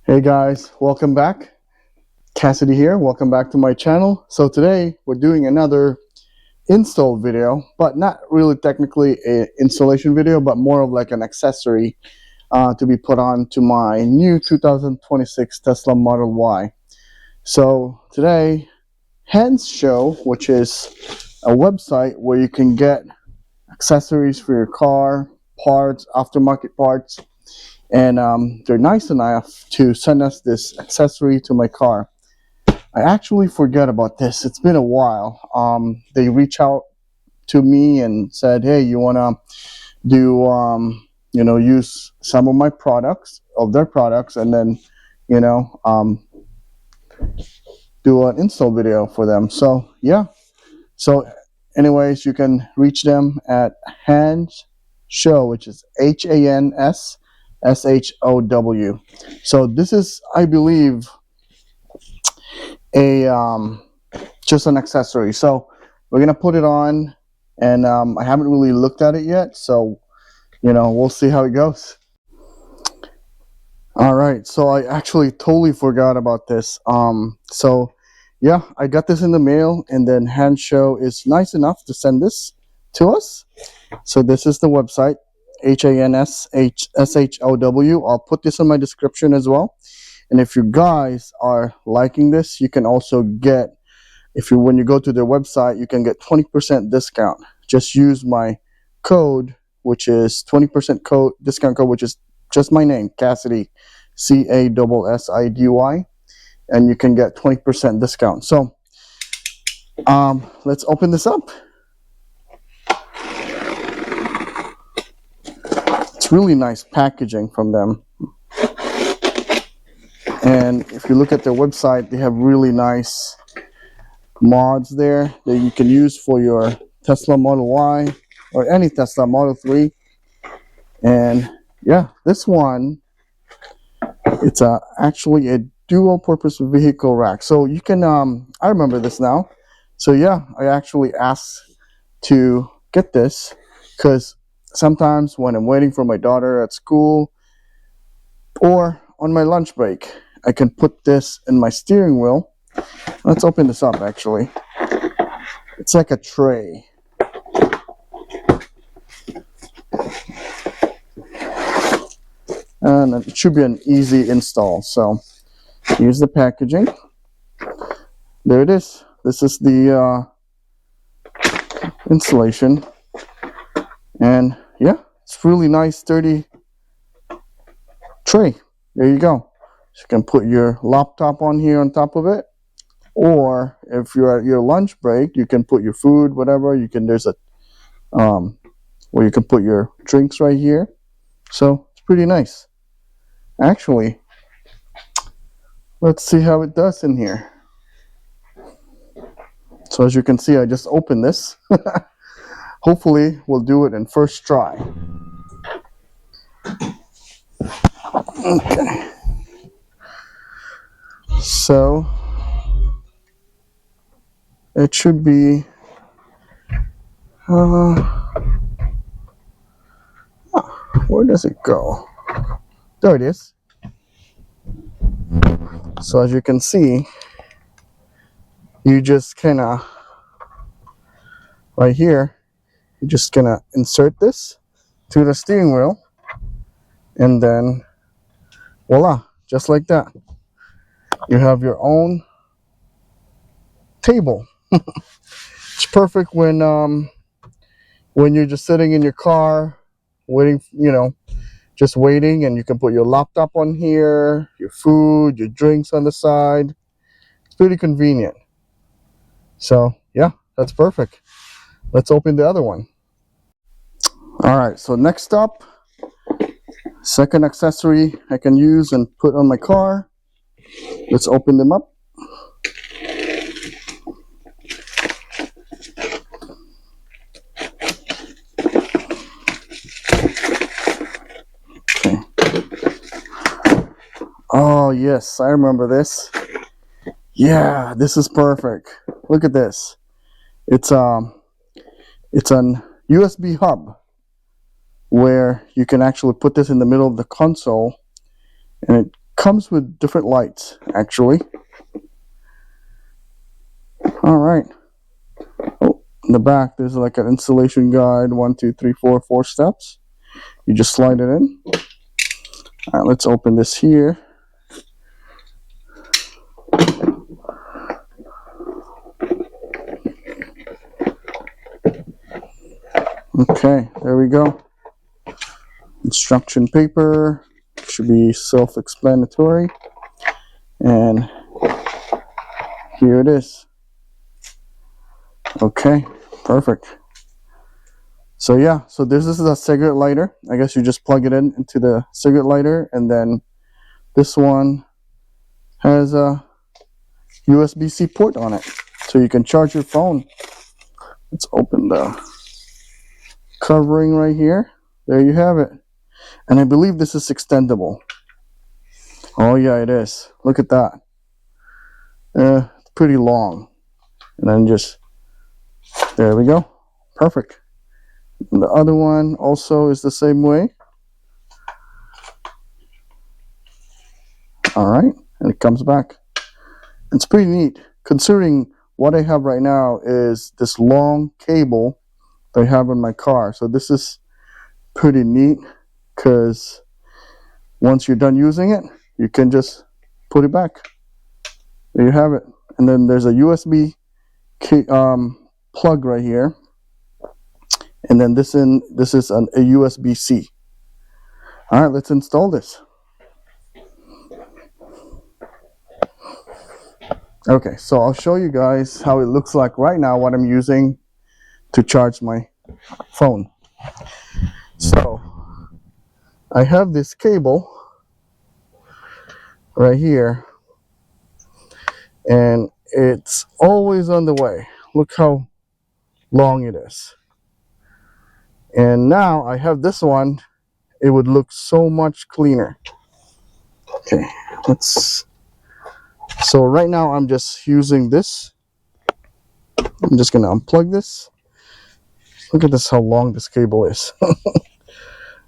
Hey guys, welcome back. Cassidy here. Welcome back to my channel. So today we're doing another install video, but not really technically an installation video, but more of like an accessory to be put on to my new 2026 Tesla Model Y. So today, Hansshow, which is a website where you can get accessories for your car, parts, aftermarket parts. And they're nice enough to send us this accessory to my car. I actually forgot about this. It's been a while. They reached out to me and said, hey, you want to do, use some of my products, of their products, and then, do an install video for them. So, yeah. So, anyways, you can reach them at Hansshow, which is HANSSHOW. So this is, I believe, a just an accessory. So we're gonna put it on, and I haven't really looked at it yet, so we'll see how it goes. All right, so I actually totally forgot about this. So yeah, I got this in the mail, and then Hansshow is nice enough to send this to us. So this is the website, HANSSHOW. I'll put this in my description as well. And if you guys are liking this, you can also get, when you go to their website, you can get 20% discount. Just use my code, which is 20% discount code, which is just my name, Cassidy, CASSIDY, and you can get 20% discount. So let's open this up. Really nice packaging from them, and if you look at their website, they have really nice mods there that you can use for your Tesla Model Y or any Tesla Model 3. And yeah, this one, it's actually a dual purpose vehicle rack. So you can I remember this now. So yeah, I actually asked to get this because sometimes when I'm waiting for my daughter at school or on my lunch break, I can put this in my steering wheel. Let's open this up actually. It's like a tray. And it should be an easy install. So here's the packaging. There it is. This is the installation. And yeah, it's really nice, sturdy tray. There you go. So you can put your laptop on here on top of it, or if you're at your lunch break, you can put your food, whatever. There's a where you can put your drinks right here. So it's pretty nice. Actually, let's see how it does in here. So as you can see, I just opened this. Hopefully we'll do it in first try. Okay. So it should be where does it go? There it is. So as you can see, you just kinda right here, you're just gonna insert this to the steering wheel, and then voila, just like that, you have your own table. It's perfect when you're just sitting in your car waiting, just waiting, and you can put your laptop on here, your food, your drinks on the side. It's pretty convenient. So yeah, that's perfect. Let's open the other one. All right, so next up, second accessory I can use and put on my car. Let's open them up. Okay. Oh yes, I remember this. Yeah, this is perfect. Look at this. It's an USB hub where you can actually put this in the middle of the console, and it comes with different lights actually. All right. Oh, in the back there's like an installation guide, 1 2 3 4 4 steps. You just slide it in. All right, let's open this here. Okay, there we go. Instruction paper should be self-explanatory, and here it is. Okay, perfect. So yeah, so this is a cigarette lighter. I guess you just plug it in into the cigarette lighter, and then this one has a USB-C port on it, so you can charge your phone. Let's open the covering right here. There you have it. And I believe this is extendable. Oh yeah, it is. Look at that. It's pretty long. And then just, there we go. Perfect. And the other one also is the same way. All right, and it comes back. It's pretty neat, considering what I have right now is this long cable that I have in my car. So this is pretty neat, because once you're done using it, you can just put it back. There you have it. And then there's a USB plug right here, and then this is a USB-C. All right, let's install this. Okay, so I'll show you guys how it looks like right now, what I'm using to charge my phone. So I have this cable right here, and it's always on the way. Look how long it is. And now I have this one. It would look so much cleaner. Okay, so right now I'm just using this. I'm just gonna unplug this. Look at this, how long this cable is.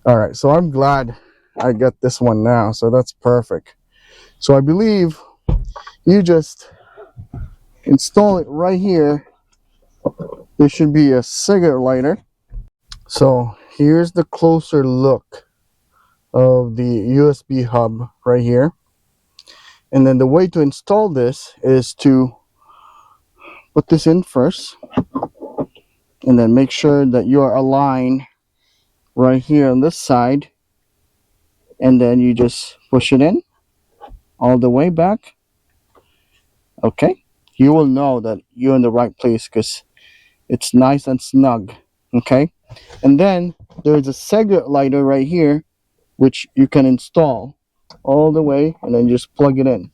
All right, so I'm glad I got this one now, so that's perfect. So I believe you just install it right here. There should be a cigarette lighter. So here's the closer look of the USB hub right here. And then the way to install this is to put this in first, and then make sure that you are aligned right here on this side, and then you just push it in all the way back. Okay, you will know that you're in the right place because it's nice and snug. Okay, and then there's a cigarette lighter right here which you can install all the way, and then just plug it in.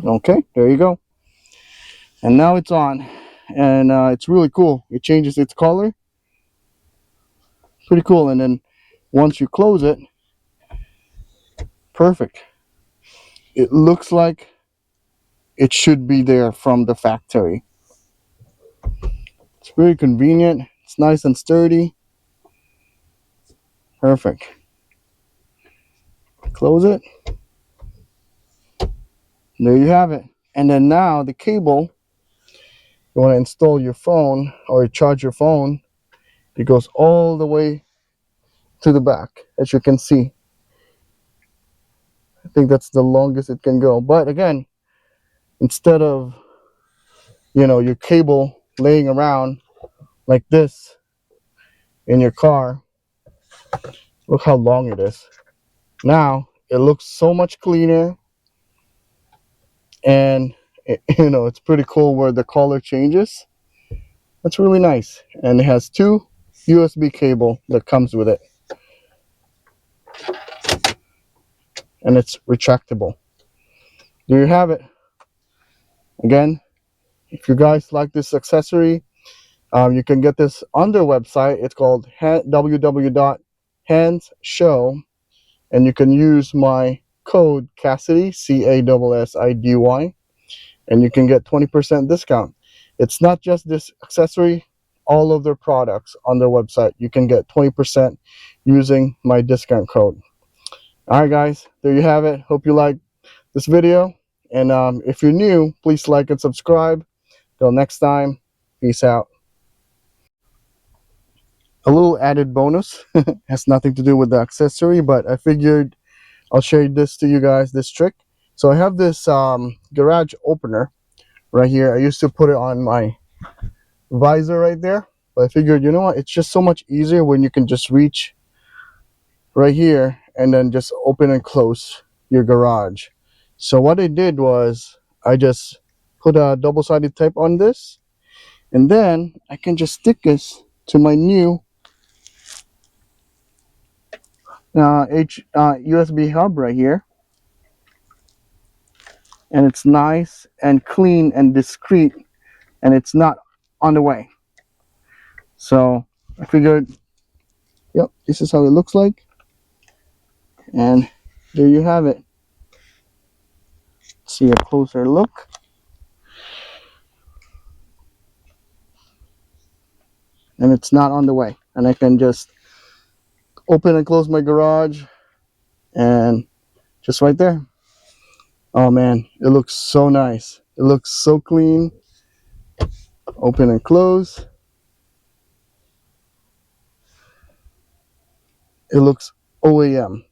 Okay, there you go. And now it's on, and it's really cool. It changes its color. Pretty cool. And then once you close it, perfect. It looks like it should be there from the factory. It's very convenient. It's nice and sturdy. Perfect. Close it. There you have it. And then now the cable, you want to install your phone or charge your phone, it goes all the way to the back, as you can see. I think that's the longest it can go. But again, instead of, your cable laying around like this in your car, look how long it is. Now it looks so much cleaner, and it's pretty cool where the color changes. That's really nice. And it has 2 USB cable that comes with it. And it's retractable. There you have it. Again, if you guys like this accessory, you can get this on their website. It's called www.hansshow, and you can use my code Cassidy, CASSIDY, and you can get 20% discount. It's not just this accessory, all of their products on their website. You can get 20% using my discount code. Alright guys, there you have it. Hope you like this video. And if you're new, please like and subscribe. Till next time, peace out. A little added bonus, has nothing to do with the accessory, but I figured I'll share this to you guys, this trick. So I have this garage opener right here. I used to put it on my visor right there, but I figured, you know what, it's just so much easier when you can just reach right here and then just open and close your garage. So what I did was I just put a double-sided tape on this, and then I can just stick this to my new USB hub right here, and it's nice and clean and discreet, and it's not on the way. So I figured, yep, this is how it looks like, and there you have it. See a closer look. And it's not on the way, and I can just open and close my garage, and just right there. Oh man, it looks so nice. It looks so clean. Open and close. It looks OAM.